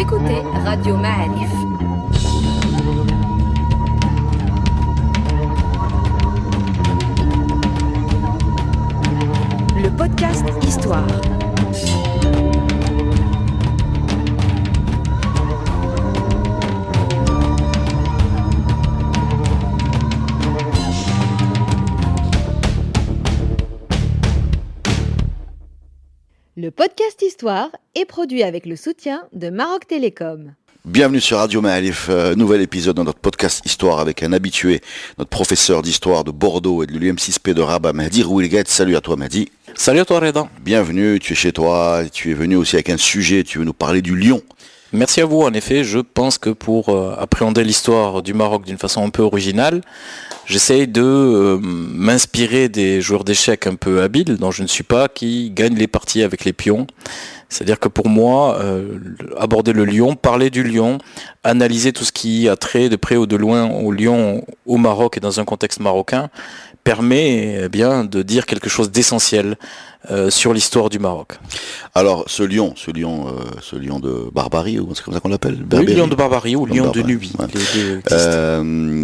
écoutez Radio Ma'arif. Le podcast Histoire. Le podcast Histoire est produit avec le soutien de Maroc Télécom. Bienvenue sur Radio Ma'arif, nouvel épisode de notre podcast Histoire avec un habitué, notre professeur d'histoire de Bordeaux et de l'UM6P de Rabat, Mehdi Rouilguet. Salut à toi Mehdi. Salut à toi Reda. Bienvenue, tu es chez toi, tu es venu aussi avec un sujet, tu veux nous parler du lion. Merci à vous. En effet, je pense que pour appréhender l'histoire du Maroc d'une façon un peu originale, j'essaye de m'inspirer des joueurs d'échecs un peu habiles, dont je ne suis pas, qui gagnent les parties avec les pions. C'est-à-dire que pour moi, aborder le lion, parler du lion, analyser tout ce qui a trait de près ou de loin au lion au Maroc et dans un contexte marocain, permet bien de dire quelque chose d'essentiel sur l'histoire du Maroc. Alors ce lion de Barbarie, ou c'est comme ça qu'on l'appelle, oui, lion de Barbarie ou lion de Nubie. Ouais.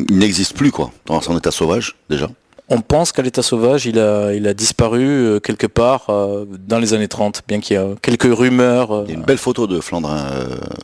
Il n'existe plus dans son état sauvage déjà. On pense qu'à l'état sauvage, il a disparu quelque part dans les années 30, bien qu'il y ait quelques rumeurs. Il y a une belle photo de Flandrin.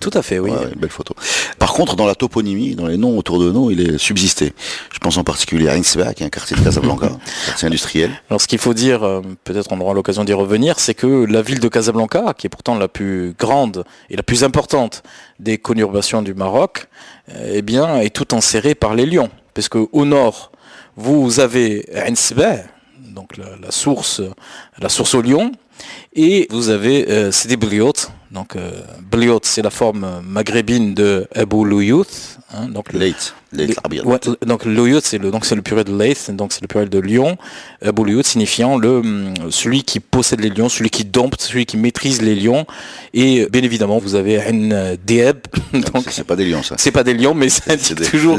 Tout à fait, oui. Ouais, une belle photo. Par contre, dans la toponymie, dans les noms autour de nous, il est subsisté. Je pense en particulier à Ainsberg, qui est un quartier de Casablanca, quartier industriel. Alors ce qu'il faut dire, peut-être on aura l'occasion d'y revenir, c'est que la ville de Casablanca, qui est pourtant la plus grande et la plus importante des conurbations du Maroc, est tout enserrée par les lions. Parce qu'au nord, vous avez Ainsberg, donc la source au lion, et vous avez Sidi Bliout. Donc Bliout, c'est la forme maghrébine de Abou Louyout, donc donc Louyout, c'est le pluriel de Layth, donc c'est le pluriel de lion. Abou Louyout signifiant celui qui possède les lions, celui qui dompte, celui qui maîtrise les lions. Et bien évidemment, vous avez un Dieb. Donc c'est pas des lions, ça. C'est pas des lions, mais c'est toujours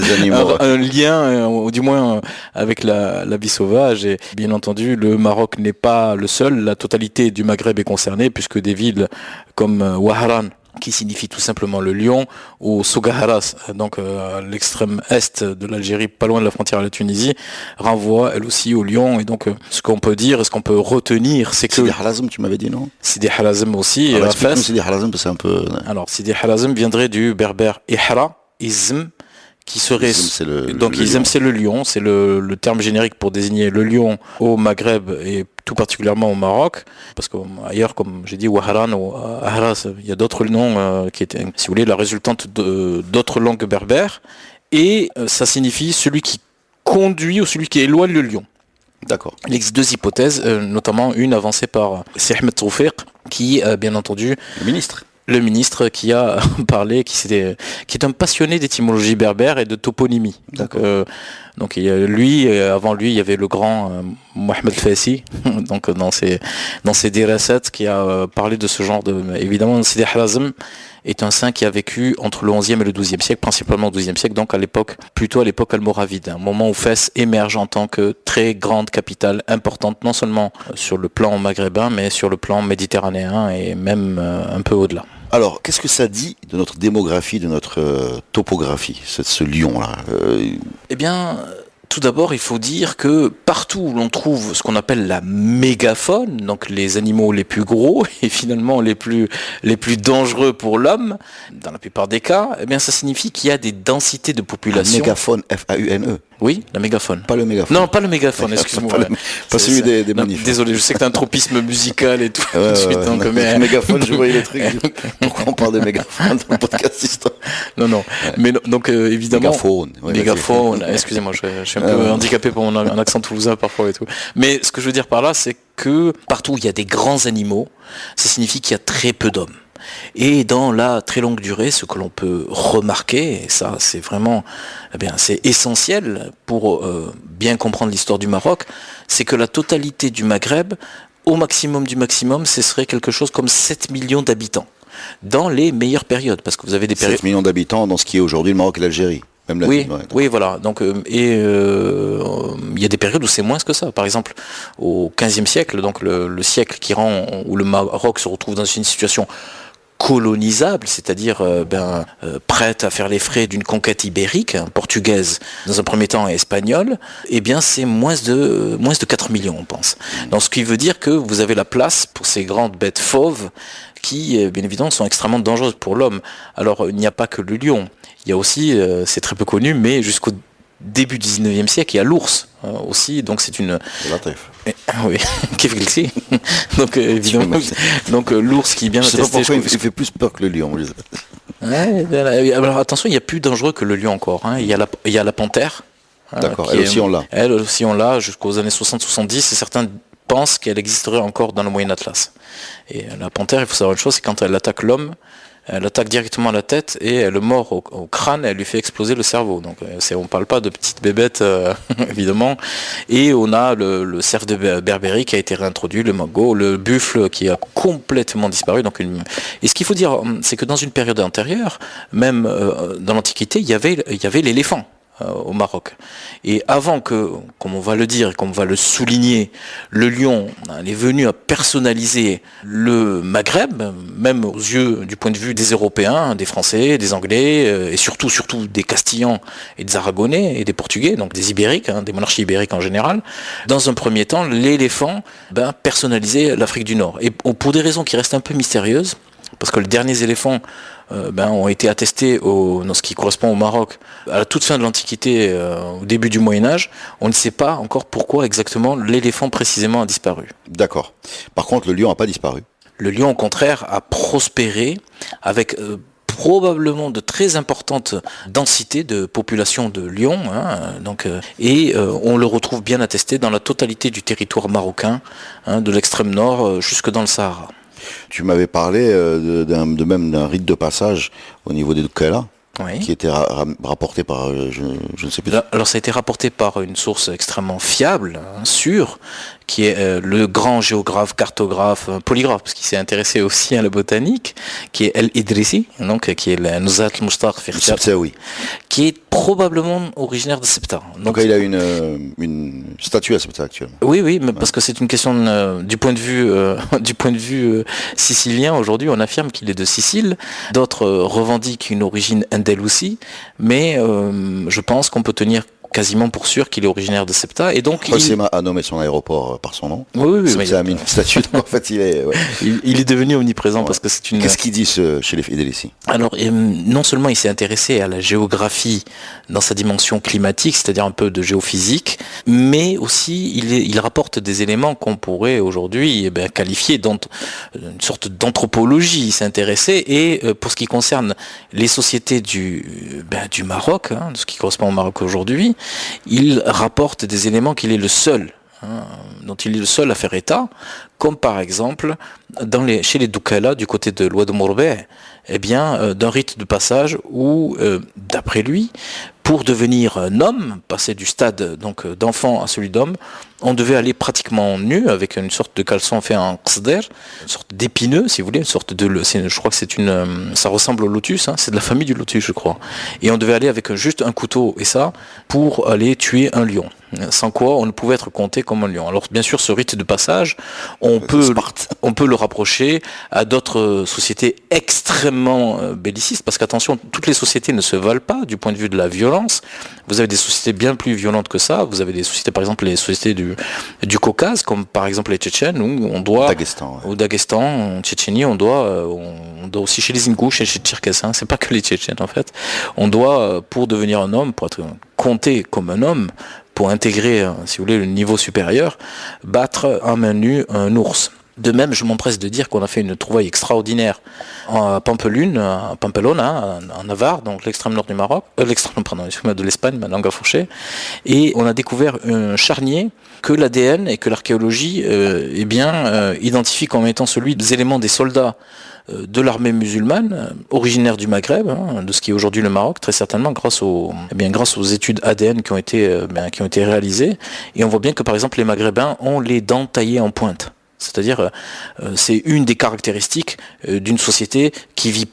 un lien, ou du moins avec la vie sauvage. Et bien entendu, le Maroc n'est pas le seul. La totalité du Maghreb est concernée, puisque des villes comme Ouahran, qui signifie tout simplement le lion, ou Sougaharas, donc à l'extrême est de l'Algérie, pas loin de la frontière à la Tunisie, renvoie elle aussi au lion. Et donc ce qu'on peut dire, ce qu'on peut retenir, c'est que... Sidi Harazm, tu m'avais dit, non? Sidi Harazm aussi. Explique-nous Sidi Harazm, c'est un peu... Alors Sidi Harazm viendrait du berbère ihra, ism, qui serait... Ism, c'est le lion, c'est le terme générique pour désigner le lion au Maghreb et tout particulièrement au Maroc, parce qu'ailleurs, comme j'ai dit, Ouahran ou Ahras, il y a d'autres noms qui étaient, si vous voulez, la résultante d'autres langues berbères, et ça signifie celui qui conduit ou celui qui éloigne le lion. D'accord. Il existe deux hypothèses, notamment une avancée par Ahmed Toufiq, qui, bien entendu... Le ministre qui a parlé, qui est un passionné d'étymologie berbère et de toponymie. Donc avant lui, il y avait le grand Mohamed Fassi, donc dans ses dirasat, qui a parlé de ce genre de... Évidemment, Sidi Harazm est un saint qui a vécu entre le 11e et le 12e siècle, principalement au 12e siècle, donc plutôt à l'époque almoravide, un moment où Fès émerge en tant que très grande capitale importante, non seulement sur le plan maghrébin, mais sur le plan méditerranéen et même un peu au-delà. Alors, qu'est-ce que ça dit de notre démographie, de notre topographie, ce lion-là Eh bien, tout d'abord, il faut dire que partout où l'on trouve ce qu'on appelle la mégafaune, donc les animaux les plus gros et finalement les plus dangereux pour l'homme, dans la plupart des cas, eh bien, ça signifie qu'il y a des densités de population. La mégafaune, F-A-U-N-E. Oui, la mégafaune. Pas le mégaphone. Non, pas le mégaphone, excuse-moi. Pas celui des manifs. Désolé, je sais que t'as un tropisme musical et tout. Le mégaphone, je voyais le truc. Pourquoi on parle de mégaphone dans le podcast histoire? Non. Ouais. Mais donc évidemment. Mégaphone. Excusez-moi, je suis un peu handicapé pour mon accent toulousain parfois et tout. Mais ce que je veux dire par là, c'est que partout où il y a des grands animaux, ça signifie qu'il y a très peu d'hommes. Et dans la très longue durée, ce que l'on peut remarquer, et ça c'est vraiment, c'est essentiel pour bien comprendre l'histoire du Maroc, c'est que la totalité du Maghreb, au maximum du maximum, ce serait quelque chose comme 7 millions d'habitants, dans les meilleures périodes, parce que vous avez des périodes... 7 millions d'habitants dans ce qui est aujourd'hui le Maroc et l'Algérie. Oui, voilà. Donc, il y a des périodes où c'est moins que ça. Par exemple, au XVe siècle, donc le siècle où le Maroc se retrouve dans une situation colonisable, c'est-à-dire prête à faire les frais d'une conquête ibérique, portugaise dans un premier temps et espagnole, eh bien c'est moins de 4 millions on pense. Donc ce qui veut dire que vous avez la place pour ces grandes bêtes fauves qui bien évidemment sont extrêmement dangereuses pour l'homme. Alors il n'y a pas que le lion, il y a aussi, c'est très peu connu, mais jusqu'au début du 19e siècle, il y a l'ours aussi, donc c'est une... Oui, donc évidemment, donc l'ours qui est bien attesté... Je sais pas pourquoi il fait plus peur que le lion. Alors attention, il y a plus dangereux que le lion encore, hein. Il y a la panthère. D'accord, elle aussi on l'a. Elle aussi on l'a jusqu'aux années 60-70, et certains pensent qu'elle existerait encore dans le Moyen Atlas. Et la panthère, il faut savoir une chose, c'est quand elle attaque l'homme, elle attaque directement la tête et elle le mord au crâne et elle lui fait exploser le cerveau. Donc on ne parle pas de petites bébêtes, évidemment. Et on a le cerf de Berbérie qui a été réintroduit, le magot, le buffle qui a complètement disparu. Donc Et ce qu'il faut dire, c'est que dans une période antérieure, même dans l'Antiquité, il y avait l'éléphant au Maroc. Et avant que, comme on va le dire et comme on va le souligner, le lion est venu à personnaliser le Maghreb, même aux yeux du point de vue des Européens, des Français, des Anglais, et surtout des Castillans et des Aragonais et des Portugais, donc des Ibériques, des monarchies ibériques en général. Dans un premier temps, l'éléphant personnalisait l'Afrique du Nord. Et pour des raisons qui restent un peu mystérieuses, parce que les derniers éléphants ont été attestés dans ce qui correspond au Maroc à la toute fin de l'Antiquité, au début du Moyen-Âge. On ne sait pas encore pourquoi exactement l'éléphant précisément a disparu. D'accord. Par contre, le lion n'a pas disparu. Le lion, au contraire, a prospéré avec probablement de très importantes densités de population de lions, on le retrouve bien attesté dans la totalité du territoire marocain, de l'extrême nord jusque dans le Sahara. Tu m'avais parlé même d'un rite de passage au niveau des Doukala, oui, qui était rapporté par, je ne sais plus. Alors ça a été rapporté par une source extrêmement fiable, sûre, qui est le grand géographe, cartographe, polygraphe, parce qu'il s'est intéressé aussi à la botanique, qui est El Idrissi, donc qui est le Nuzhat al-Mushtaq oui, qui est probablement originaire de Ceuta. Donc il a une statue à Ceuta actuellement. Oui, mais parce que c'est une question du point de vue sicilien. Aujourd'hui, on affirme qu'il est de Sicile. D'autres revendiquent une origine andalousie, mais je pense qu'on peut tenir quasiment pour sûr qu'il est originaire de Ceuta, et donc Rossima a nommé son aéroport par son nom. Oui, Ceuta a mis une statue, donc en fait il est... Ouais. il est devenu omniprésent, parce que c'est une... Qu'est-ce qu'il dit chez les Idrissi ? Alors, non seulement il s'est intéressé à la géographie dans sa dimension climatique, c'est-à-dire un peu de géophysique, mais aussi il rapporte des éléments qu'on pourrait aujourd'hui qualifier d'une sorte d'anthropologie. Il s'est intéressé, et pour ce qui concerne les sociétés du Maroc, de ce qui correspond au Maroc aujourd'hui, il rapporte des éléments qu'il est le seul, dont il est le seul à faire état, comme par exemple chez les Doukala, du côté de l'Oued Mourbeh, d'un rite de passage où, d'après lui, pour devenir un homme, passer du stade d'enfant à celui d'homme, on devait aller pratiquement nu, avec une sorte de caleçon fait en qsder, une sorte d'épineux, si vous voulez, une sorte je crois que ça ressemble au lotus, c'est de la famille du lotus, je crois. Et on devait aller avec juste un couteau, et ça, pour aller tuer un lion. Sans quoi, on ne pouvait être compté comme un lion. Alors, bien sûr, ce rite de passage, on peut le rapprocher à d'autres sociétés extrêmement bellicistes, parce qu'attention, toutes les sociétés ne se valent pas du point de vue de la violence. Vous avez des sociétés bien plus violentes que ça. Vous avez des sociétés, par exemple, les sociétés du Caucase, comme par exemple les Tchétchènes, où on doit... Au Daghestan, en Tchétchénie, on doit aussi chez les Ingouches et chez les Tcherkesses, c'est pas que les Tchétchènes en fait, on doit, pour devenir un homme, pour être compté comme un homme, pour intégrer, si vous voulez, le niveau supérieur, battre à main nue un ours. De même, je m'empresse de dire qu'on a fait une trouvaille extraordinaire à Pampelune, en Navarre, donc l'extrême nord du Maroc, de l'Espagne, ma langue a fourché, et on a découvert un charnier que l'ADN et que l'archéologie identifie comme étant celui des éléments des soldats de l'armée musulmane, originaire du Maghreb, de ce qui est aujourd'hui le Maroc, très certainement grâce aux études ADN qui ont été réalisées. Et on voit bien que par exemple les Maghrébins ont les dents taillées en pointe. C'est-à-dire, c'est une des caractéristiques d'une société qui vit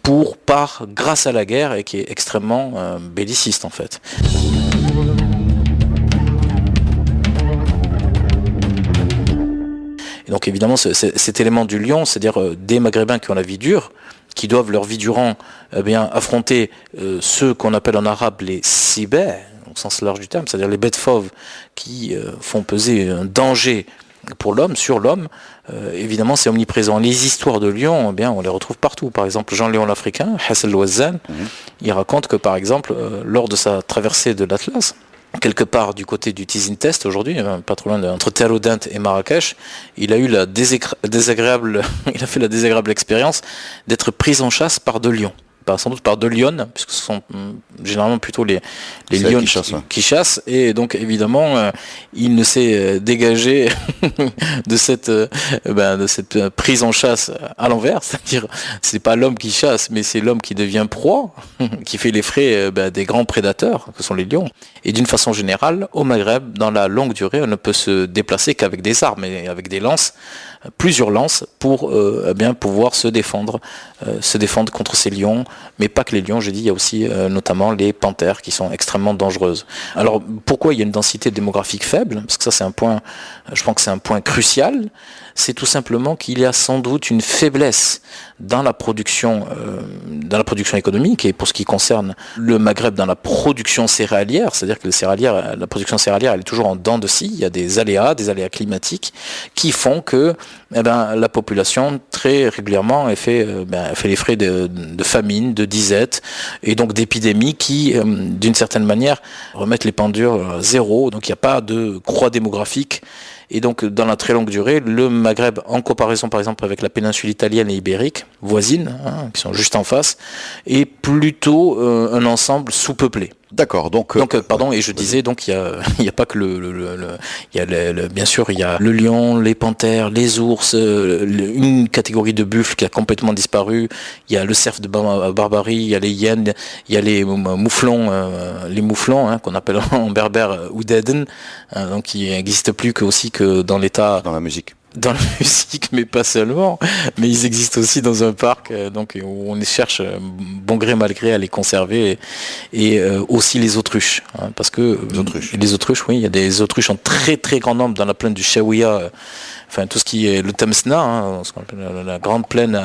grâce à la guerre, et qui est extrêmement belliciste en fait. Et donc évidemment cet élément du lion, c'est-à-dire des Maghrébins qui ont la vie dure, qui doivent leur vie durant affronter ceux qu'on appelle en arabe les sibais, au sens large du terme, c'est-à-dire les bêtes fauves qui font peser un danger pour l'homme, sur l'homme, évidemment c'est omniprésent. Les histoires de lions, on les retrouve partout. Par exemple, Jean Léon l'Africain, Hassan el-Wazzan, il raconte que par exemple, lors de sa traversée de l'Atlas, quelque part du côté du Tizin Test aujourd'hui, pas trop loin entre Terre-au-Dent et Marrakech, il a eu il a fait la désagréable expérience d'être pris en chasse par 2 lions. Sans doute par 2 lionnes, puisque ce sont généralement plutôt les lions qui chassent, et donc évidemment il ne s'est dégagé de cette prise en chasse à l'envers, c'est-à-dire c'est pas l'homme qui chasse, mais c'est l'homme qui devient proie, qui fait les frais des grands prédateurs que sont les lions. Et d'une façon générale, au Maghreb, dans la longue durée, on ne peut se déplacer qu'avec des armes et avec des lances, plusieurs lances pour pouvoir se défendre contre ces lions, mais pas que les lions, j'ai dit, il y a aussi notamment les panthères qui sont extrêmement dangereuses. Alors pourquoi il y a une densité démographique faible? Parce que ça c'est un point, je pense que c'est un point crucial, c'est tout simplement qu'il y a sans doute une faiblesse dans la production économique, et pour ce qui concerne le Maghreb dans la production céréalière, c'est-à-dire que la production céréalière elle est toujours en dents de scie, il y a des aléas climatiques qui font que la population très régulièrement fait les frais de famine, de disette et donc d'épidémies qui d'une certaine manière remettent les pendules à zéro, donc il n'y a pas de croix démographique. Et donc, dans la très longue durée, le Maghreb, en comparaison par exemple avec la péninsule italienne et ibérique, voisines, qui sont juste en face, est plutôt un ensemble sous-peuplé. D'accord. Donc et je disais, donc il y a pas que bien sûr il y a le lion, les panthères, les ours, une catégorie de buffles qui a complètement disparu. Il y a le cerf de barbarie, il y a les hyènes, il y a les mouflons, qu'on appelle en berbère oudaden, donc qui n'existent plus que dans l'état. Dans la musique. Dans la musique, mais pas seulement, mais ils existent aussi dans un parc, où on cherche bon gré mal gré à les conserver, et aussi les autruches, parce que les autruches, oui, il y a des autruches en très très grand nombre dans la plaine du Chaouia, tout ce qui est le Temsna, ce qu'on appelle la grande plaine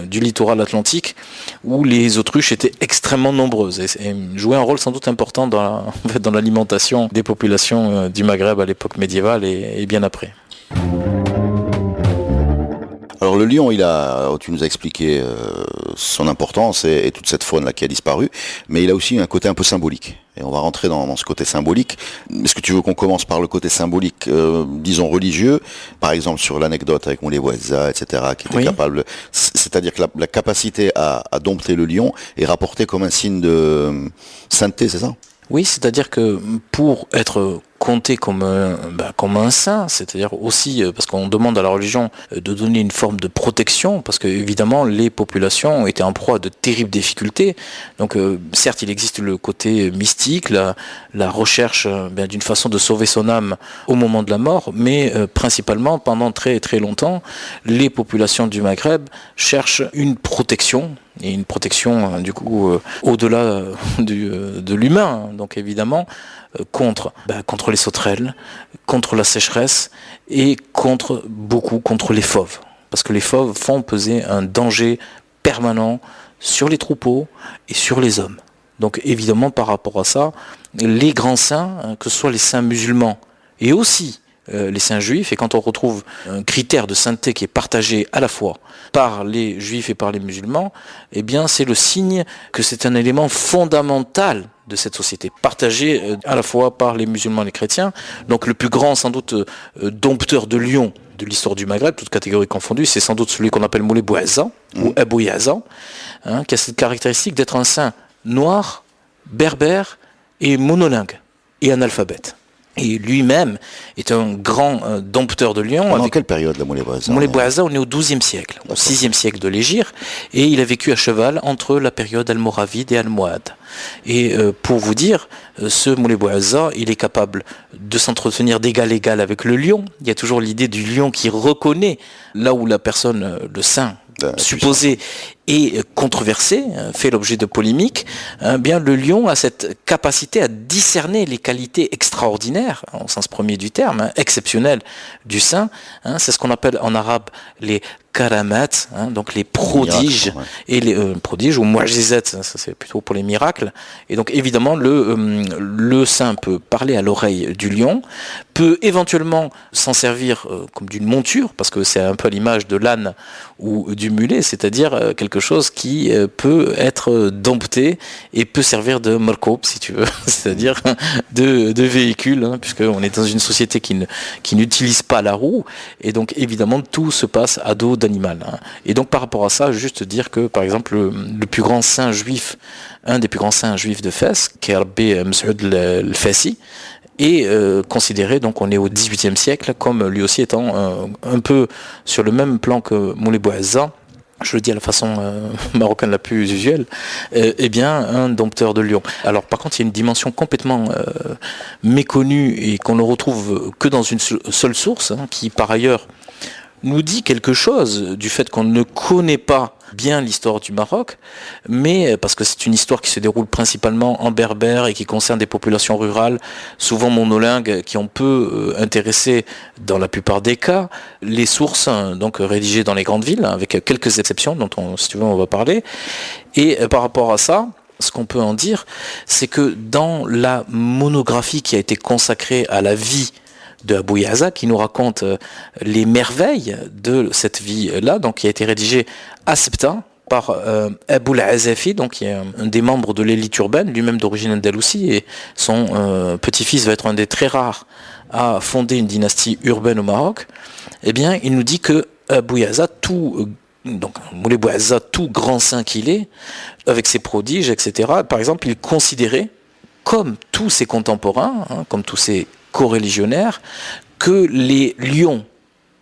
du littoral atlantique, où les autruches étaient extrêmement nombreuses et jouaient un rôle sans doute important dans l'alimentation des populations du Maghreb à l'époque médiévale et bien après. Alors le lion, tu nous as expliqué son importance et toute cette faune là qui a disparu, mais il a aussi un côté un peu symbolique. Et on va rentrer dans ce côté symbolique. Est-ce que tu veux qu'on commence par le côté symbolique, disons religieux, par exemple sur l'anecdote avec Moulay Bouazza, etc., qui était capable, c'est-à-dire que la capacité à dompter le lion est rapportée comme un signe de sainteté, c'est ça? Oui, c'est-à-dire que pour être compté comme un saint, c'est-à-dire aussi parce qu'on demande à la religion de donner une forme de protection, parce que évidemment les populations étaient en proie à de terribles difficultés. Donc certes il existe le côté mystique, la recherche d'une façon de sauver son âme au moment de la mort, mais principalement pendant très très longtemps, les populations du Maghreb cherchent une protection. Et une protection au-delà de l'humain, donc évidemment contre les sauterelles, contre la sécheresse et contre les fauves, parce que les fauves font peser un danger permanent sur les troupeaux et sur les hommes. Donc évidemment par rapport à ça, les grands saints, que ce soit les saints musulmans et aussi les saints juifs, et quand on retrouve un critère de sainteté qui est partagé à la fois par les juifs et par les musulmans, eh bien c'est le signe que c'est un élément fondamental de cette société, partagé à la fois par les musulmans et les chrétiens. Donc le plus grand sans doute dompteur de lions de l'histoire du Maghreb, toutes catégories confondues, c'est sans doute celui qu'on appelle Moulay Bouazza ou Abou Yazan, qui a cette caractéristique d'être un saint noir, berbère et monolingue et analphabète. Et lui-même est un grand dompteur de lions. Pendant quelle période, la Moulay Bouazza? Moulay Bouazza, on est au XIIe siècle, au VIe siècle de l'Hégire, et il a vécu à cheval entre la période almoravide et almohade. Et pour vous dire, ce Moulay Bouazza, il est capable de s'entretenir d'égal à égal avec le lion. Il y a toujours l'idée du lion qui reconnaît là où la personne, le saint supposé, est controversé, fait l'objet de polémiques, bien le lion a cette capacité à discerner les qualités extraordinaires, au sens premier du terme, exceptionnelles du saint. C'est ce qu'on appelle en arabe les karamat, donc les prodiges, Miracle, ouais. et les prodiges ou mu'jizat, ça c'est plutôt pour les miracles. Et donc évidemment le saint peut parler à l'oreille du lion, peut éventuellement s'en servir comme d'une monture, parce que c'est un peu l'image de l'âne ou du mulet, c'est-à-dire quelque chose qui peut être dompté et peut servir de markob, si tu veux, c'est-à-dire de véhicule, puisqu'on est dans une société qui n'utilise pas la roue, et donc évidemment tout se passe à dos d'animal. Et donc par rapport à ça, juste dire que par exemple le plus grand saint juif, un des plus grands saints juifs de Fès, qui est Rabbi Msoud al-Fassi, est considéré, donc on est au XVIIIe siècle, comme lui aussi étant un peu sur le même plan que Moulay Bouazza, je le dis à la façon marocaine la plus usuelle, eh bien un dompteur de lion. Alors par contre il y a une dimension complètement méconnue et qu'on ne retrouve que dans une seule source, qui par ailleurs nous dit quelque chose du fait qu'on ne connaît pas bien l'histoire du Maroc, mais parce que c'est une histoire qui se déroule principalement en berbère et qui concerne des populations rurales, souvent monolingues, qui ont peu intéressé dans la plupart des cas les sources donc rédigées dans les grandes villes, avec quelques exceptions dont si tu veux on va parler. Et par rapport à ça, ce qu'on peut en dire, c'est que dans la monographie qui a été consacrée à la vie de Abou Yahza, qui nous raconte les merveilles de cette vie-là, donc qui a été rédigée à Sebta par Abou al-Azafi, donc qui est un des membres de l'élite urbaine, lui-même d'origine andalousie, et son petit-fils va être un des très rares à fonder une dynastie urbaine au Maroc. Eh bien, il nous dit que Abou Yahza, donc Moulay Bouazza, tout grand saint qu'il est, avec ses prodiges, etc., par exemple, il considérait, comme tous ses contemporains, comme tous ses coreligionnaires, que les lions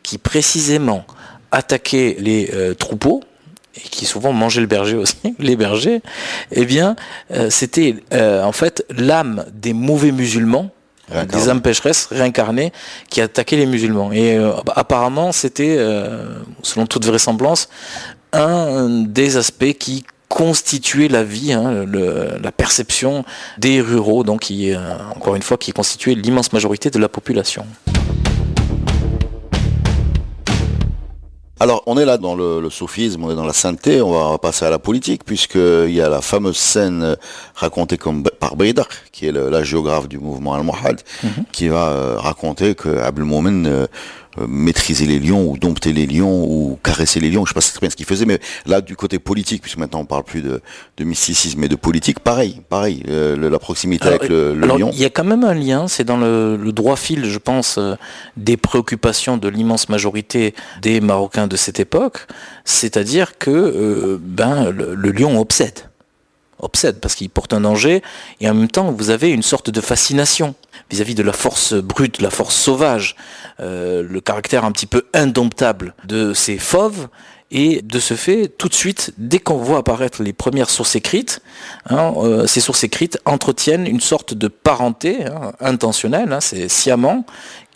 qui précisément attaquaient les troupeaux, et qui souvent mangeaient le berger aussi, les bergers, eh bien, c'était en fait l'âme des mauvais musulmans, des âmes pécheresses réincarnées qui attaquaient les musulmans. Et apparemment, c'était, selon toute vraisemblance, un des aspects qui constituait la vie, la perception des ruraux, donc qui, encore une fois, qui constituait l'immense majorité de la population. Alors, on est là dans le soufisme, on est dans la sainteté, on va passer à la politique, puisqu'il y a la fameuse scène racontée par Baydar, qui est la géographe du mouvement Al-Mouhad, qui va raconter que Abdelmoumen maîtriser les lions ou dompter les lions ou caresser les lions, je ne sais pas très bien ce qu'il faisait, mais là du côté politique, puisque maintenant on parle plus de mysticisme et de politique, pareil, la proximité avec le lion. Il y a quand même un lien, c'est dans le droit fil, je pense, des préoccupations de l'immense majorité des Marocains de cette époque, c'est-à-dire que le lion obsède parce qu'il porte un danger, et en même temps vous avez une sorte de fascination vis-à-vis de la force brute, la force sauvage, le caractère un petit peu indomptable de ces fauves. Et de ce fait, tout de suite, dès qu'on voit apparaître les premières sources écrites, ces sources écrites entretiennent une sorte de parenté intentionnelle, c'est sciemment,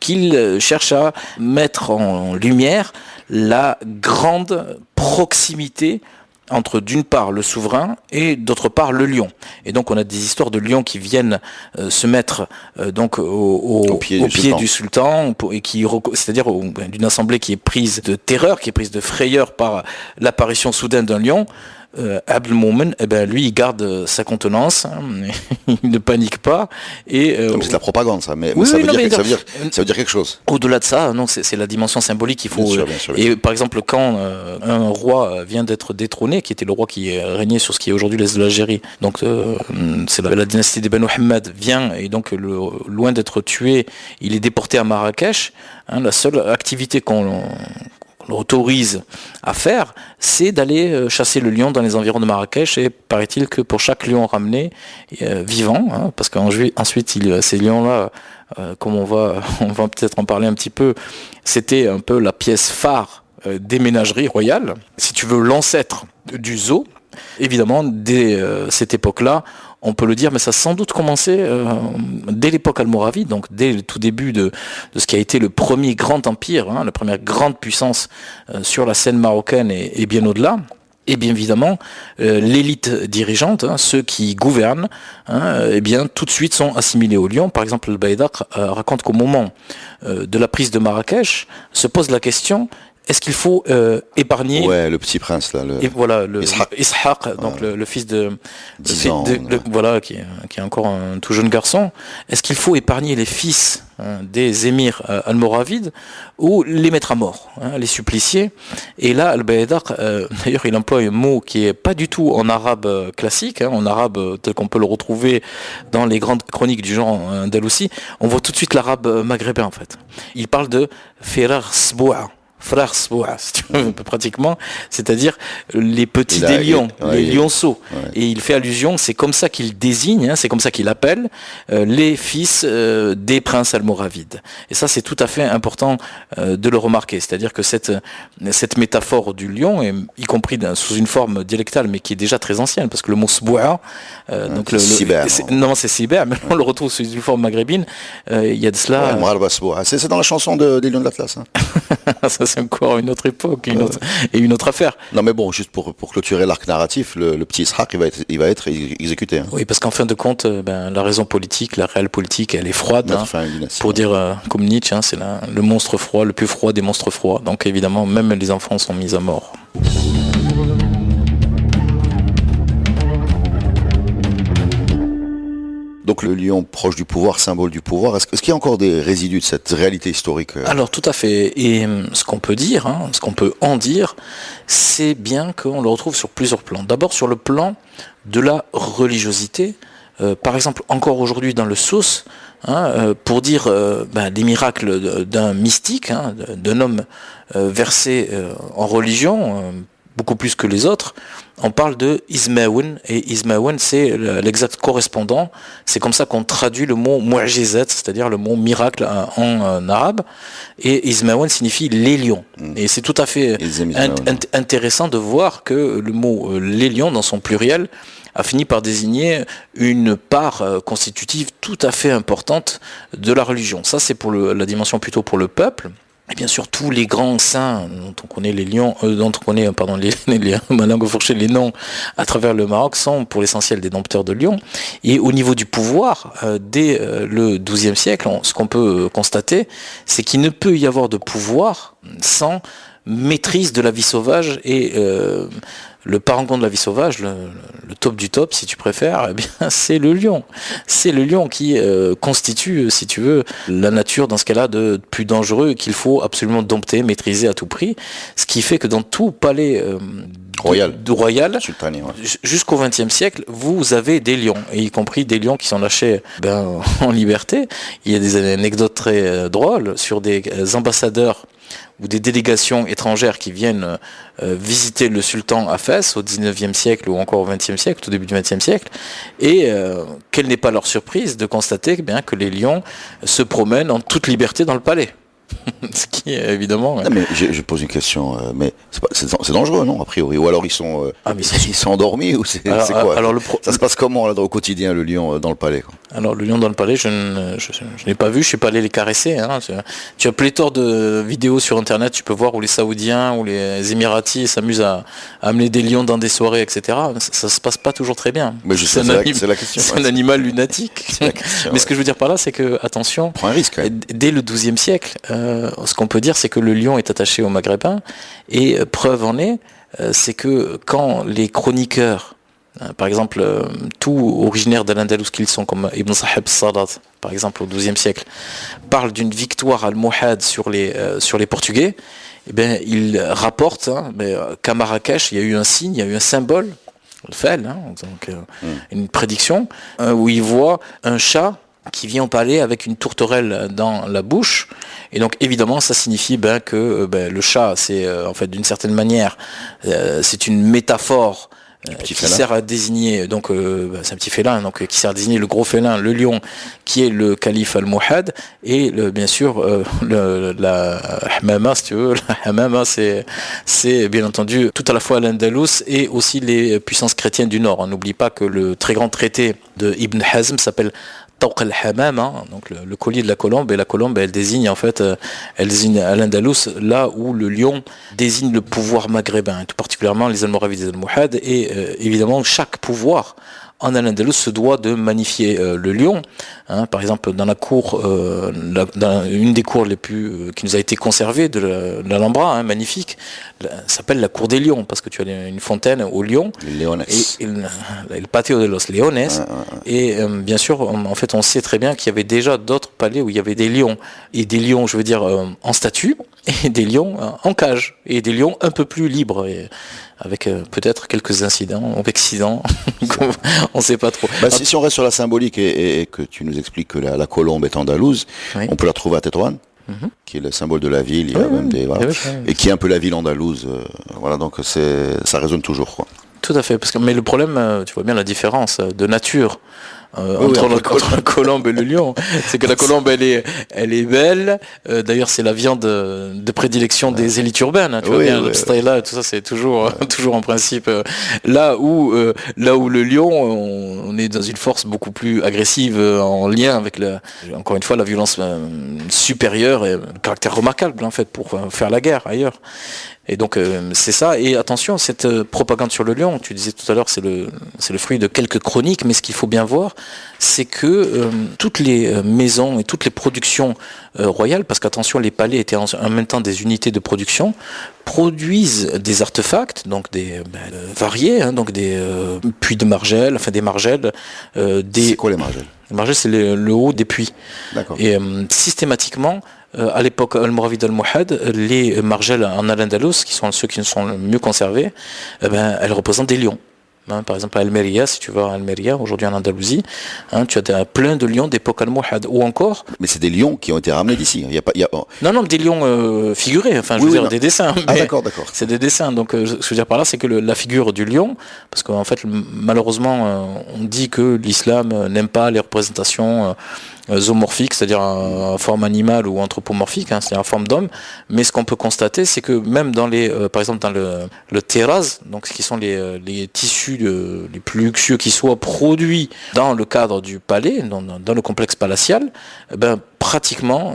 qu'ils cherchent à mettre en lumière la grande proximité entre d'une part le souverain et d'autre part le lion. Et donc on a des histoires de lions qui viennent se mettre donc au pied du sultan, et c'est-à-dire d'une assemblée qui est prise de terreur, qui est prise de frayeur par l'apparition soudaine d'un lion. Abdelmoumen, lui, il garde sa contenance, il ne panique pas. Et c'est de la propagande, ça, mais ça veut dire quelque chose. Au-delà de ça, non, c'est la dimension symbolique qu'il faut. Bien sûr. Et par exemple, quand un roi vient d'être détrôné, qui était le roi qui régnait sur ce qui est aujourd'hui l'est de l'Algérie, donc c'est la dynastie des Banu Hamad, vient, et donc loin d'être tué, il est déporté à Marrakech. La seule activité qu'on autorise à faire, c'est d'aller chasser le lion dans les environs de Marrakech, et paraît-il que pour chaque lion ramené vivant, parce qu'ensuite ces lions-là, comme on va peut-être en parler un petit peu, c'était un peu la pièce phare des ménageries royales, si tu veux l'ancêtre du zoo. Évidemment, dès cette époque-là, on peut le dire, mais ça a sans doute commencé dès l'époque almoravide, donc dès le tout début de ce qui a été le premier grand empire, la première grande puissance sur la scène marocaine et bien au-delà. Et bien évidemment, l'élite dirigeante, ceux qui gouvernent, eh bien tout de suite sont assimilés au lion. Par exemple, Al-Baydaq raconte qu'au moment de la prise de Marrakech, se pose la question, est-ce qu'il faut épargner le petit prince là, et voilà le Ishaq, donc le fils de 10 ans, voilà qui est encore un tout jeune garçon. Est-ce qu'il faut épargner les fils des émirs almoravides ou les mettre à mort, les supplicier? Et là, Al-Baydaq, d'ailleurs, il emploie un mot qui est pas du tout en arabe classique, en arabe tel qu'on peut le retrouver dans les grandes chroniques du genre andalousi. On voit tout de suite l'arabe maghrébin en fait. Il parle de firar sboua. Frère Sboua, si tu veux, pratiquement, c'est-à-dire les petits des lions, les lionceaux. Ouais. Et il fait allusion, c'est comme ça qu'il désigne, c'est comme ça qu'il appelle les fils des princes almoravides. Et ça, c'est tout à fait important de le remarquer. C'est-à-dire que cette métaphore du lion, y compris sous une forme dialectale, mais qui est déjà très ancienne, parce que le mot Sboua, donc c'est Sibert, mais on le retrouve sous une forme maghrébine. Il y a de cela. C'est dans la chanson des Lions de l'Atlas. Ça, c'est encore une autre époque et une autre affaire. Non mais bon, juste pour clôturer l'arc narratif, le petit Ishaq, il va être exécuté. Oui, parce qu'en fin de compte, la raison politique, la réelle politique, elle est froide. Pour dire comme Nietzsche, c'est le monstre froid, le plus froid des monstres froids. Donc évidemment, même les enfants sont mis à mort. Donc le lion proche du pouvoir, symbole du pouvoir, est-ce qu'il y a encore des résidus de cette réalité historique? Alors tout à fait, et ce qu'on peut dire, ce qu'on peut en dire, c'est bien qu'on le retrouve sur plusieurs plans. D'abord sur le plan de la religiosité, par exemple encore aujourd'hui dans le Souss, pour dire des miracles d'un mystique, d'un homme versé en religion, beaucoup plus que les autres, on parle de Ismaoun, et Ismaoun c'est l'exact correspondant, c'est comme ça qu'on traduit le mot mu'jizat, c'est-à-dire le mot miracle en arabe, et Ismaoun signifie les lions. Et c'est tout à fait intéressant de voir que le mot les lions dans son pluriel a fini par désigner une part constitutive tout à fait importante de la religion. Ça c'est pour la dimension plutôt pour le peuple. Et bien sûr, tous les grands saints dont on connaît les lions, ma langue fourchée, les noms à travers le Maroc sont pour l'essentiel des dompteurs de lions. Et au niveau du pouvoir, dès le XIIe siècle, ce qu'on peut constater, c'est qu'il ne peut y avoir de pouvoir sans maîtrise de la vie sauvage et le parangon de la vie sauvage, le top du top, si tu préfères, eh bien, c'est le lion. C'est le lion qui constitue, si tu veux, la nature dans ce cas-là de plus dangereux qu'il faut absolument dompter, maîtriser à tout prix. Ce qui fait que dans tout palais royal, jusqu'au XXe siècle, vous avez des lions, et y compris des lions qui sont lâchés en liberté. Il y a des anecdotes très drôles sur des ambassadeurs ou des délégations étrangères qui viennent visiter le sultan à Fès au XIXe siècle ou encore au XXe siècle, au début du XXe siècle, et quelle n'est pas leur surprise de constater que les lions se promènent en toute liberté dans le palais. Ce qui est évidemment... Non, mais je pose une question, mais c'est dangereux, non, a priori? Ou alors ils sont endormis, ou c'est quoi? Alors ça se passe comment là, au quotidien, le lion dans le palais, quoi? Alors le lion dans le palais, je n'ai pas vu, je ne suis pas allé les caresser. Tu as pléthore de vidéos sur internet, tu peux voir où les Saoudiens ou les Émiratis s'amusent à amener des lions dans des soirées, etc. Ça se passe pas toujours très bien. Mais c'est la question. C'est un animal lunatique. Mais ce que je veux dire par là, c'est que, attention, prends un risque, dès le XIIe siècle, ce qu'on peut dire, c'est que le lion est attaché aux Maghrébins, et preuve en est, c'est que quand les chroniqueurs, par exemple, tout originaires d'Al-Andalus qu'ils sont, comme Ibn Sahib Sadat, par exemple, au XIIe siècle, parlent d'une victoire almohade sur les Portugais, eh bien, ils rapportent qu'à Marrakech, il y a eu un signe, il y a eu un symbole, le fel, donc une prédiction, où ils voient un chat qui vient au palais avec une tourterelle dans la bouche, et donc évidemment ça signifie que le chat, c'est en fait d'une certaine manière c'est une métaphore qui sert à désigner, donc c'est un petit félin, donc qui sert à désigner le gros félin, le lion, qui est le calife almohade, et bien sûr la hamama, si tu veux, la hamama c'est bien entendu tout à la fois l'Andalous et aussi les puissances chrétiennes du Nord. On n'oublie pas que le très grand traité de Ibn Hazm s'appelle tawq al-hamam, donc le collier de la colombe, et la colombe elle désigne en fait, elle désigne à l'Andalous là où le lion désigne le pouvoir maghrébin, tout particulièrement les Almoravides et les Almohades, et évidemment chaque pouvoir en Al-Andalus se doit de magnifier le lion. Par exemple, dans la cour, dans une des cours les plus qui nous a été conservée de l'Alhambra, magnifique, s'appelle la cour des lions, parce que tu as une fontaine aux lions. Les Leones. Et le patio de los Leones. Et bien sûr, en fait, on sait très bien qu'il y avait déjà d'autres palais où il y avait des lions. Et des lions, je veux dire, en statue, et des lions en cage. Et des lions un peu plus libres. Avec peut-être quelques incidents, accidents, on ne sait pas trop. Si on reste sur la symbolique et que tu nous expliques que la colombe est andalouse, on peut la retrouver à Tétouan, qui est le symbole de la ville, il y a même et qui est un peu la ville andalouse. Voilà, donc ça résonne toujours, quoi. Tout à fait, mais le problème, tu vois bien la différence de nature. Entre la colombe et le lion, c'est que la colombe elle est belle. D'ailleurs c'est la viande de prédilection des élites urbaines. Tu vois bien, le style là, tout ça c'est toujours en principe là où le lion, on est dans une force beaucoup plus agressive en lien avec encore une fois la violence supérieure et le caractère remarquable en fait pour faire la guerre ailleurs. Et donc c'est ça, et attention, cette propagande sur le lion, tu disais tout à l'heure, c'est le fruit de quelques chroniques, mais ce qu'il faut bien voir, c'est que toutes les maisons et toutes les productions royales, parce qu'attention, les palais étaient en même temps des unités de production, produisent des artefacts, donc des variés, donc des puits de margelle, enfin des margelles. C'est quoi les margelles ? Les margelles, c'est le haut des puits. D'accord. Et systématiquement, à l'époque almoravide almohade, les margelles en Al-Andalus, qui sont ceux qui sont le mieux conservés, elles représentent des lions. Par exemple à Almeria, si tu vas à Almeria, aujourd'hui en Andalousie, tu as plein de lions d'époque almohade. Ou encore... Mais c'est des lions qui ont été ramenés d'ici. Non, des lions figurés, des dessins. D'accord. C'est des dessins. Donc ce que je veux dire par là, c'est que la figure du lion, parce qu'en fait, malheureusement, on dit que l'islam n'aime pas les représentations zoomorphique, c'est-à-dire en forme animale ou anthropomorphique, c'est-à-dire en forme d'homme. Mais ce qu'on peut constater, c'est que même dans par exemple dans le terraz, donc ce qui sont les tissus les plus luxueux qui soient produits dans le cadre du palais, dans le complexe palatial, pratiquement,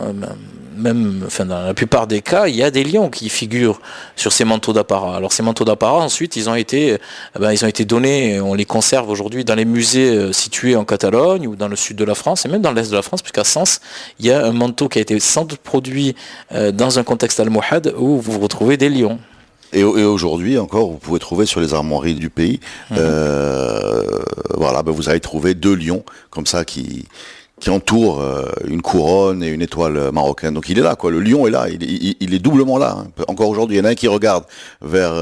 dans la plupart des cas, il y a des lions qui figurent sur ces manteaux d'apparat. Alors ces manteaux d'apparat, ensuite, ils ont été donnés, on les conserve aujourd'hui dans les musées situés en Catalogne ou dans le sud de la France et même dans l'est de la France, puisqu'à Sens, il y a un manteau qui a été sans doute produit dans un contexte almohade où vous retrouvez des lions. Et aujourd'hui encore, vous pouvez trouver sur les armoiries du pays, vous allez trouver 2 lions comme ça qui entourent une couronne et une étoile marocaine. Donc il est là, quoi. Le lion est là, il est doublement là. Encore aujourd'hui, il y en a un qui regarde vers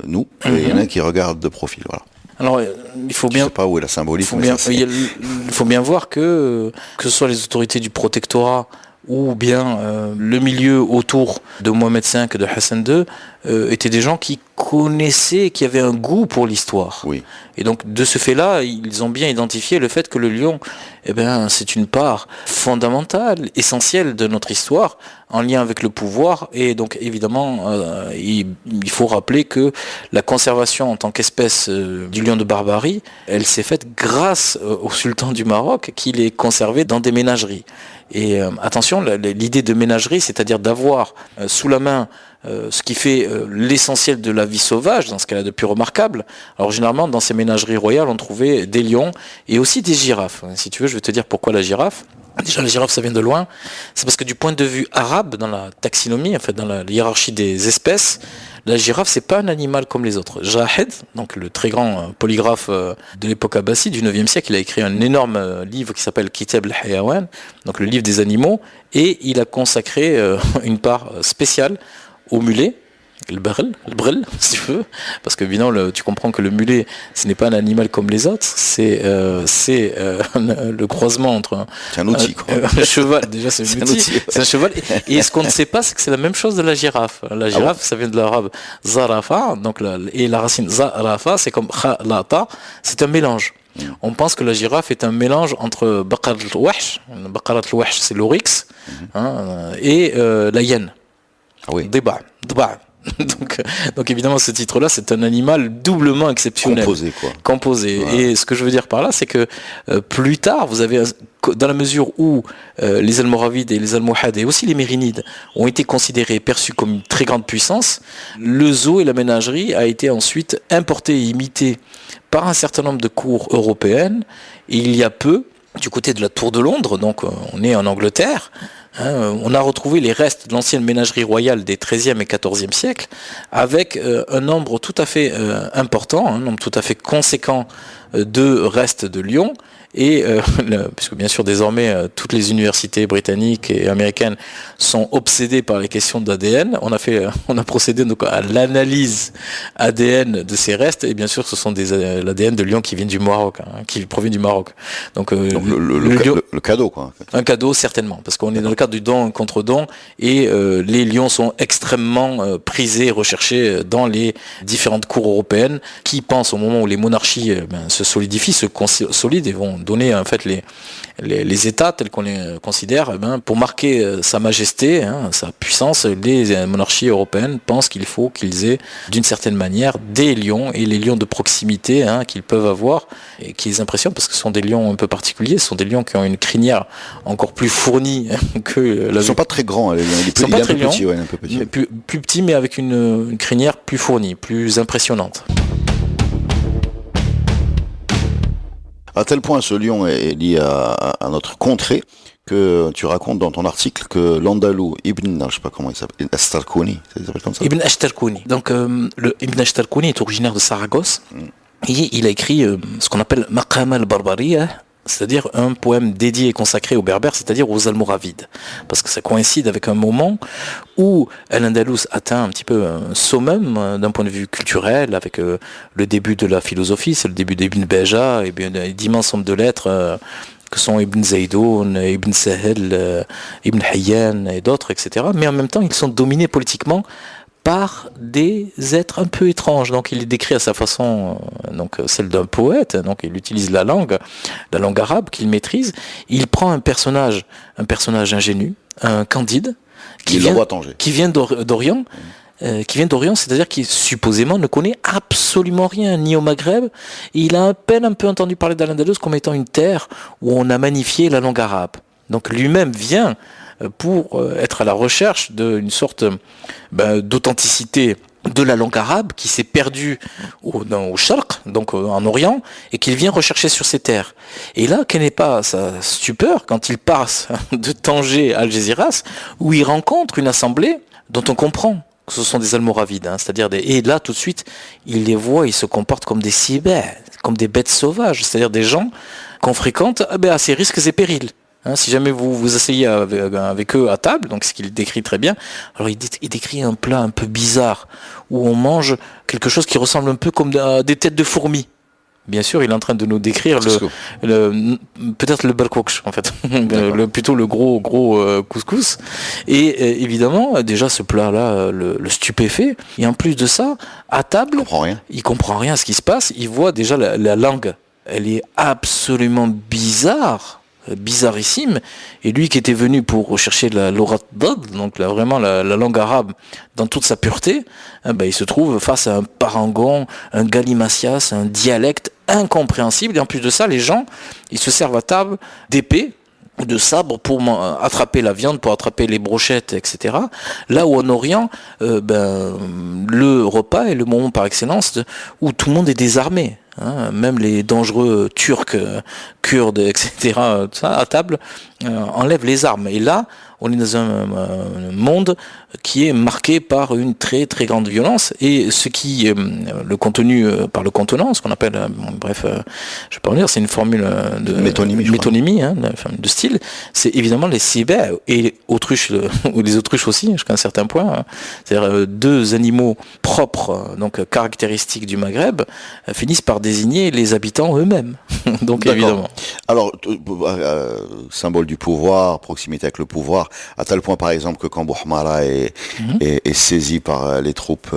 nous et il y en a un qui regarde de profil. Voilà. Alors, il faut bien. Je sais pas où est la symbolique. Il faut bien voir que ce soit les autorités du protectorat ou bien le milieu autour de Mohamed V et de Hassan II étaient des gens qui connaissaient, qui avaient un goût pour l'histoire. Oui. Et donc de ce fait-là, ils ont bien identifié le fait que le lion, c'est une part fondamentale, essentielle de notre histoire, en lien avec le pouvoir. Et donc évidemment, il faut rappeler que la conservation en tant qu'espèce du lion de Barbarie, elle s'est faite grâce au sultan du Maroc, qui l'est conservé dans des ménageries. Et attention, l'idée de ménagerie, c'est-à-dire d'avoir sous la main ce qui fait l'essentiel de la vie sauvage, dans ce cas-là de plus remarquable. Alors généralement, dans ces ménageries royales, on trouvait des lions et aussi des girafes. Si tu veux, je vais te dire pourquoi la girafe. Déjà, la girafe, ça vient de loin. C'est parce que du point de vue arabe, dans la taxinomie, en fait, dans la hiérarchie des espèces, la girafe, c'est pas un animal comme les autres. Jahed, donc le très grand polygraphe de l'époque abbasside, du 9e siècle, il a écrit un énorme livre qui s'appelle Kitab al-Hayawan, donc le livre des animaux, et il a consacré une part spéciale au mulet, le brel, si tu veux, parce que évidemment, tu comprends que le mulet, ce n'est pas un animal comme les autres, c'est le croisement entre un outil, quoi. Un cheval, déjà c'est un outil, c'est un cheval, et ce qu'on ne sait pas, c'est que c'est la même chose de la girafe. La girafe, ça vient de l'arabe zarafa, donc et la racine zarafa, c'est comme khalata, c'est un mélange. On pense que la girafe est un mélange entre baqarat al-wahsh, c'est l'oryx, et la hyène. Ah oui. Débat. donc évidemment, ce titre-là, c'est un animal doublement exceptionnel. Composé. Ouais. Et ce que je veux dire par là, c'est que plus tard, vous avez, dans la mesure où les Almoravides et les Almohades et aussi les Mérinides ont été considérés, perçus comme une très grande puissance, le zoo et la ménagerie a été ensuite importé et imité par un certain nombre de cours européennes. Et il y a peu, du côté de la Tour de Londres, donc on est en Angleterre, on a retrouvé les restes de l'ancienne ménagerie royale des XIIIe et XIVe siècles avec un nombre tout à fait important, un nombre tout à fait conséquent de restes de lions. Et puisque bien sûr désormais toutes les universités britanniques et américaines sont obsédées par les questions d'ADN, on a procédé donc à l'analyse ADN de ces restes, et bien sûr ce sont l'ADN de lions qui viennent du Maroc, qui provient du Maroc. Donc le cadeau, quoi. Un cadeau certainement, parce qu'on est dans le cadre du don contre don, et les lions sont extrêmement prisés et recherchés dans les différentes cours européennes, qui pensent au moment où les monarchies se solidifient, se consolident et vont donner en fait les États tels qu'on les considère, pour marquer sa majesté, sa puissance. Les monarchies européennes pensent qu'il faut qu'ils aient d'une certaine manière des lions, et les lions de proximité qu'ils peuvent avoir et qui les impressionnent parce que ce sont des lions un peu particuliers, ce sont des lions qui ont une crinière encore plus fournie que la... Ils ne sont pas très grands, il est un peu petit. Mais plus petit, mais avec une crinière plus fournie, plus impressionnante. À tel point, ce lion est lié à notre contrée que tu racontes dans ton article que l'Andalou Ibn, je sais pas comment il s'appelle, Ashtarkouni, ça s'appelle comme ça. Ibn Ashtarkouni. Donc le Ibn Ashtarkouni est originaire de Saragosse et il a écrit ce qu'on appelle Maqam al-Barbariya, c'est-à-dire un poème dédié et consacré aux Berbères, c'est-à-dire aux Almoravides. Parce que ça coïncide avec un moment où Al-Andalus atteint un petit peu un summum d'un point de vue culturel, avec le début de la philosophie, c'est le début d'Ibn Beja, et bien d'immenses hommes de lettres que sont Ibn Zaydoun, Ibn Sahel, Ibn Hayyan et d'autres, etc. Mais en même temps, ils sont dominés politiquement par des êtres un peu étranges. Donc il est décrit à sa façon, donc celle d'un poète. Donc il utilise la langue arabe qu'il maîtrise. Il prend un personnage ingénu, un Candide, qui vient d'Orient. Qui vient d'Orient, c'est-à-dire qui supposément ne connaît absolument rien, ni au Maghreb. Et il a à peine un peu entendu parler d'Al-Andalus comme étant une terre où on a magnifié la langue arabe. Donc lui-même vient pour être à la recherche d'une sorte d'authenticité de la langue arabe qui s'est perdue au Sharq, donc en Orient, et qu'il vient rechercher sur ces terres. Et là, quelle n'est pas sa stupeur quand il passe de Tanger à Algésiras, où il rencontre une assemblée dont on comprend que ce sont des Almoravides, c'est-à-dire et là tout de suite il les voit, ils se comportent comme des cibets, comme des bêtes sauvages, c'est-à-dire des gens qu'on fréquente à ses risques et périls. Si jamais vous vous asseyez avec eux à table, donc ce qu'il décrit très bien, alors il décrit un plat un peu bizarre où on mange quelque chose qui ressemble un peu comme des têtes de fourmis. Bien sûr, il est en train de nous décrire peut-être le barkouch en fait, plutôt le gros couscous. Et évidemment, déjà ce plat-là le stupéfait. Et en plus de ça, à table, il comprend rien à ce qui se passe. Il voit déjà la langue, elle est absolument bizarrissime, et lui qui était venu pour rechercher la Lorat Dad, donc vraiment la langue arabe dans toute sa pureté, il se trouve face à un parangon, un galimacias, un dialecte incompréhensible. Et en plus de ça, les gens, ils se servent à table d'épées ou de sabres pour attraper la viande, pour attraper les brochettes, etc. Là où en Orient, le repas est le moment par excellence où tout le monde est désarmé. Même les dangereux Turcs, Kurdes, etc. À table enlèvent les armes. Et là, on est dans un monde qui est marqué par une très très grande violence, et ce qui le contenu par le contenant, ce qu'on appelle, je peux en dire, c'est une formule de métonymie, de style. C'est évidemment les cibets et autruches, ou les autruches aussi jusqu'à un certain point. C'est-à-dire deux animaux propres, donc caractéristiques du Maghreb, finissent par désigner les habitants eux-mêmes. Donc d'accord. Évidemment. Alors, symbole du pouvoir, proximité avec le pouvoir, à tel point par exemple que quand Bouhmara est saisi par les troupes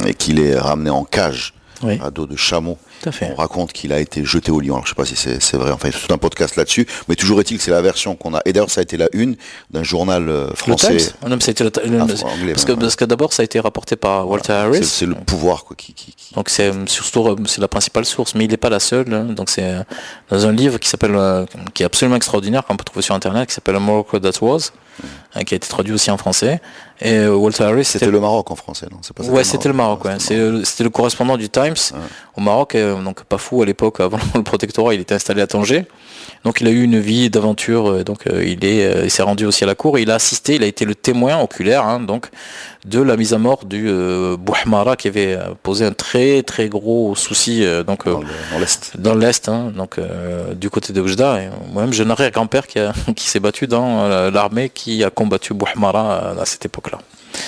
et qu'il est ramené en cage à dos de chameau, Tout à fait. On raconte qu'il a été jeté au lion. Alors, je sais pas si c'est vrai, enfin, il y a tout un podcast là-dessus, mais toujours est-il que c'est la version qu'on a. Et d'ailleurs, ça a été la une d'un journal français. Le Times. Non, mais ça a été anglais, parce que d'abord, ça a été rapporté par Walter Harris. C'est le pouvoir quoi, Donc c'est la principale source, mais il n'est pas la seule. Hein. Donc c'est dans un livre qui est absolument extraordinaire, qu'on peut trouver sur Internet, qui s'appelle Morocco That Was, qui a été traduit aussi en français. Et Walter Harris, c'était le Maroc en français, non? C'est pas ça, ouais, c'était le Maroc. Ouais. C'était le correspondant du Times au Maroc, donc pas fou à l'époque, avant le protectorat, il était installé à Tanger. Donc il a eu une vie d'aventure, donc il s'est rendu aussi à la cour et il a été le témoin oculaire donc de la mise à mort du Bouhmara qui avait posé un très très gros souci dans l'Est, donc du côté de Oujda. Et moi-même j'ai un arrière-grand-père qui s'est battu dans l'armée qui a combattu Bouhmara à cette époque-là.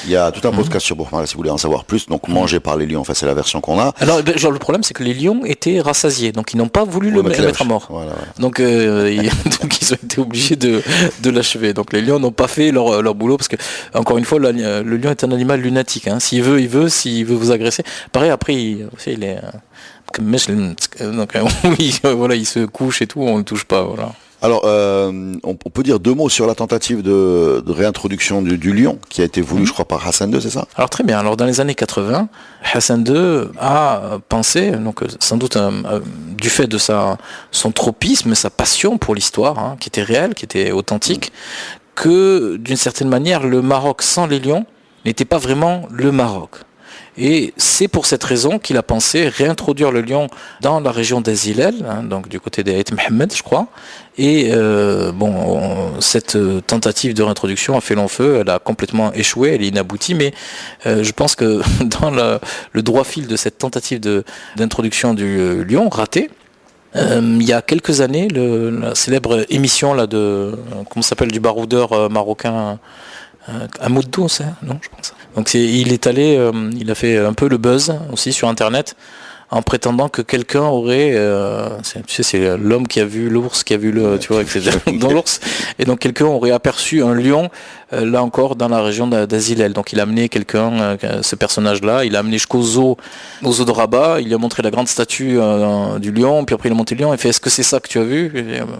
Il y a tout un podcast sur Bouhmara si vous voulez en savoir plus. Donc mangé par les lions, enfin c'est la version qu'on a. Alors le problème c'est que les lions étaient rassasiés, donc ils n'ont pas voulu le mettre à mort. Voilà. Donc ils ont été obligés de l'achever. Donc les lions n'ont pas fait leur boulot parce que encore une fois le lion est un animal lunatique. Hein. S'il veut vous agresser. Pareil après il est donc oui voilà il se couche et tout, on le touche pas voilà. Alors, on peut dire deux mots sur la tentative de réintroduction du lion qui a été voulu, je crois, par Hassan II, c'est ça? Alors très bien. Alors dans les années 80, Hassan II a pensé, donc sans doute du fait de son tropisme, sa passion pour l'histoire, qui était réelle, qui était authentique, que d'une certaine manière, le Maroc sans les lions n'était pas vraiment le Maroc. Et c'est pour cette raison qu'il a pensé réintroduire le lion dans la région des Hillel, donc du côté des Aït Mohamed, je crois. Et cette tentative de réintroduction a fait long feu, elle a complètement échoué, elle est inaboutie, mais je pense que dans le droit fil de cette tentative d'introduction du lion ratée, il y a quelques années, la célèbre émission là du baroudeur marocain Amoudou, non, je pense. Donc il a fait un peu le buzz aussi sur Internet en prétendant que quelqu'un aurait, c'est l'homme qui a vu l'ours, qui a vu etc. dans l'ours, et donc quelqu'un aurait aperçu un lion là encore dans la région d'Azilel. Donc il a amené ce personnage-là, il a amené jusqu'au zoo de Rabat, il lui a montré la grande statue du lion, puis après il a monté le lion et fait est-ce que c'est ça que tu as vu?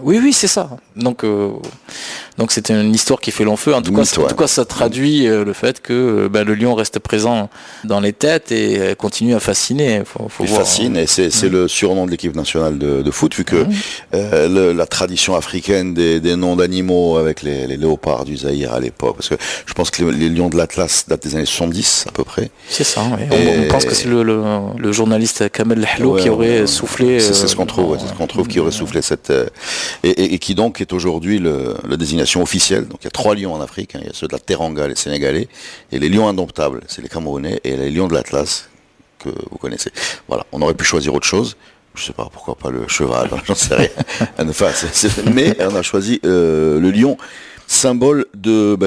Oui c'est ça. Donc c'était une histoire qui fait long feu. En tout cas ça traduit le fait que le lion reste présent dans les têtes et continue à fasciner. Il fascine et c'est le surnom de l'équipe nationale de foot vu que la tradition africaine des noms d'animaux avec les léopards du Zaïre à l'époque. Parce que je pense que les lions de l'Atlas datent des années 70 à peu près. C'est ça, oui. On pense que c'est le journaliste Kamel Lahlou qui aurait soufflé... C'est ce qu'on trouve, qui aurait soufflé cette... Et qui donc est aujourd'hui la désignation officielle. Donc il y a 3 lions en Afrique, il y a ceux de la Teranga, les Sénégalais, et les lions indomptables, c'est les Camerounais, et les lions de l'Atlas, que vous connaissez. Voilà, on aurait pu choisir autre chose. Je sais pas, pourquoi pas le cheval, j'en sais rien. Enfin, mais on a choisi le lion, symbole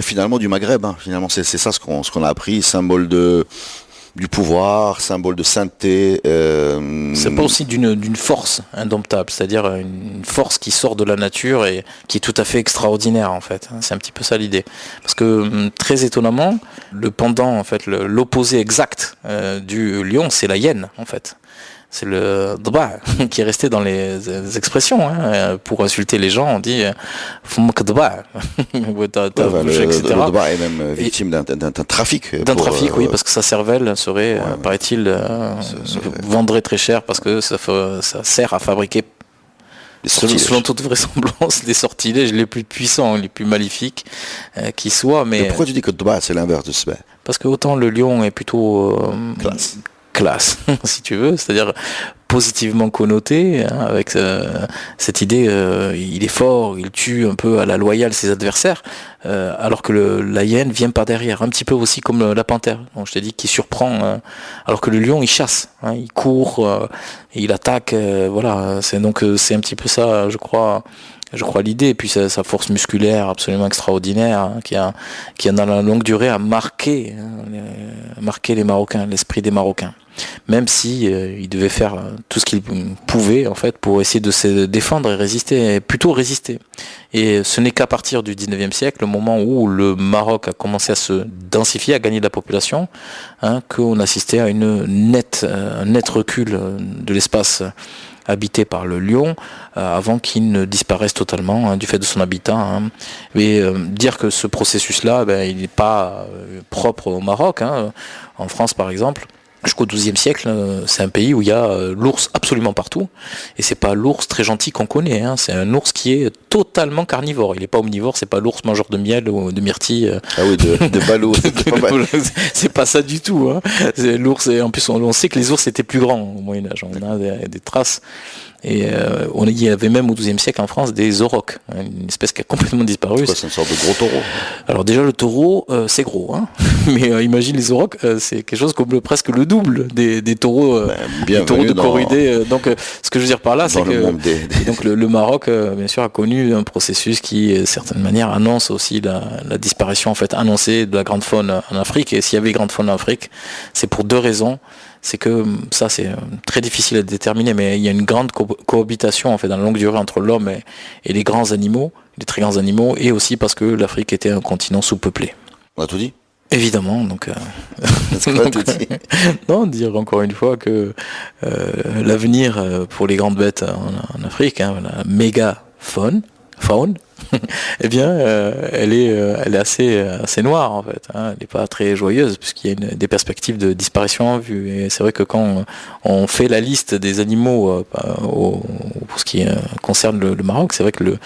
finalement du Maghreb. Finalement, c'est ça ce qu'on a appris, symbole du pouvoir, symbole de sainteté. C'est pas aussi d'une force indomptable, c'est-à-dire une force qui sort de la nature et qui est tout à fait extraordinaire en fait. C'est un petit peu ça l'idée. Parce que très étonnamment, le pendant en fait, l'opposé exact du lion, c'est la hyène en fait. C'est le dba qui est resté dans les expressions. Pour insulter les gens, on dit Foumak dba. Le dba est même victime d'un trafic. Oui, parce que sa cervelle serait, paraît-il, vendrait très cher parce que ça sert à fabriquer, selon toute vraisemblance, des sortilèges les plus puissants, les plus maléfiques qui soient. Mais pourquoi tu dis que dba c'est l'inverse de sba? Parce que autant le lion est plutôt classe, si tu veux, c'est-à-dire positivement connoté, avec cette idée, il est fort, il tue un peu à la loyale ses adversaires, alors que la hyène vient par derrière, un petit peu aussi comme la panthère, dont je t'ai dit, qui surprend, alors que le lion il chasse, il court, il attaque, voilà, c'est un petit peu ça, je crois, je crois, l'idée. Et puis sa force musculaire absolument extraordinaire, hein, qui a dans la longue durée a marqué les Marocains, l'esprit des Marocains. Même si il devait faire tout ce qu'il pouvait en fait pour essayer de se défendre et plutôt résister. Et ce n'est qu'à partir du 19e siècle, le moment où le Maroc a commencé à se densifier, à gagner de la population, hein, qu'on assistait à un net recul de l'espace habité par le lion, avant qu'il ne disparaisse totalement, hein, du fait de son habitat. Hein. Mais dire que ce processus-là, il n'est pas propre au Maroc. Hein. En France, par exemple, jusqu'au XIIe siècle, c'est un pays où il y a l'ours absolument partout. Et c'est pas l'ours très gentil qu'on connaît. Hein. C'est un ours qui est totalement carnivore. Il n'est pas omnivore. C'est pas l'ours mangeur de miel ou de myrtille. Ah oui, de ballot. C'est pas ça du tout. Hein. C'est l'ours. Et en plus, on sait que les ours étaient plus grands au Moyen Âge. On a des traces. Et il y avait même au XIIe siècle en France des aurochs, hein, une espèce qui a complètement disparu. C'est une sorte de gros taureau. Alors déjà le taureau c'est gros, hein. Mais imagine les aurochs, c'est quelque chose comme presque le double des taureaux, des taureaux de corridés. Donc ce que je veux dire par là, c'est que donc le Maroc bien sûr a connu un processus qui, d'une certaine manière, annonce aussi la disparition en fait annoncée de la grande faune en Afrique. Et s'il y avait grande faune en Afrique, c'est pour deux raisons. C'est que ça c'est très difficile à déterminer, mais il y a une grande cohabitation en fait dans la longue durée entre l'homme et les grands animaux, les très grands animaux, et aussi parce que l'Afrique était un continent sous-peuplé. On a tout dit. Évidemment, donc, tout dit. Non, dire encore une fois que l'avenir pour les grandes bêtes en Afrique, hein, la méga faune, eh bien, elle est assez noire en fait. Hein. Elle n'est pas très joyeuse puisqu'il y a des perspectives de disparition en vue. Et c'est vrai que quand on fait la liste des animaux pour ce qui concerne le Maroc, c'est vrai que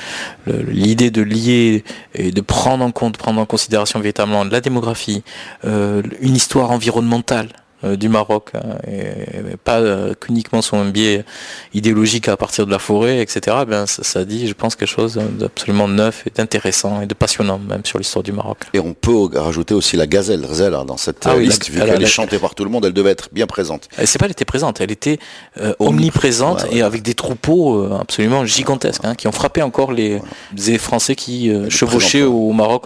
l'idée de lier et de prendre en considération véritablement la démographie, une histoire environnementale du Maroc, hein, et pas qu'uniquement son biais idéologique à partir de la forêt, etc. Ça dit, je pense, quelque chose d'absolument neuf et d'intéressant et de passionnant même sur l'histoire du Maroc. Et on peut rajouter aussi la gazelle dans cette liste, vu qu'elle est chantée par tout le monde, elle devait être bien présente. C'est pas elle était présente, elle était omniprésente, et avec des troupeaux absolument gigantesques, hein, qui ont frappé encore les Français qui chevauchaient au Maroc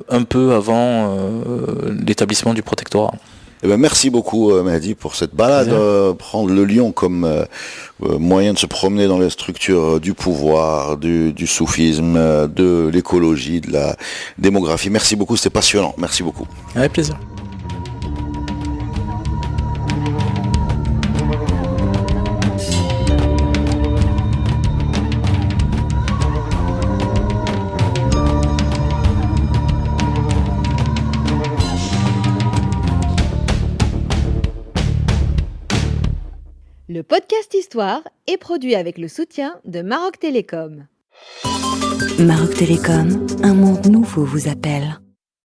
un peu avant l'établissement du protectorat. Eh ben, merci beaucoup Mehdi pour cette balade, prendre le lion comme moyen de se promener dans les structures du pouvoir, du soufisme, de l'écologie, de la démographie. Merci beaucoup, c'était passionnant. Merci beaucoup. Avec plaisir. Le podcast Histoire est produit avec le soutien de Maroc Télécom. Maroc Télécom, un monde nouveau vous appelle.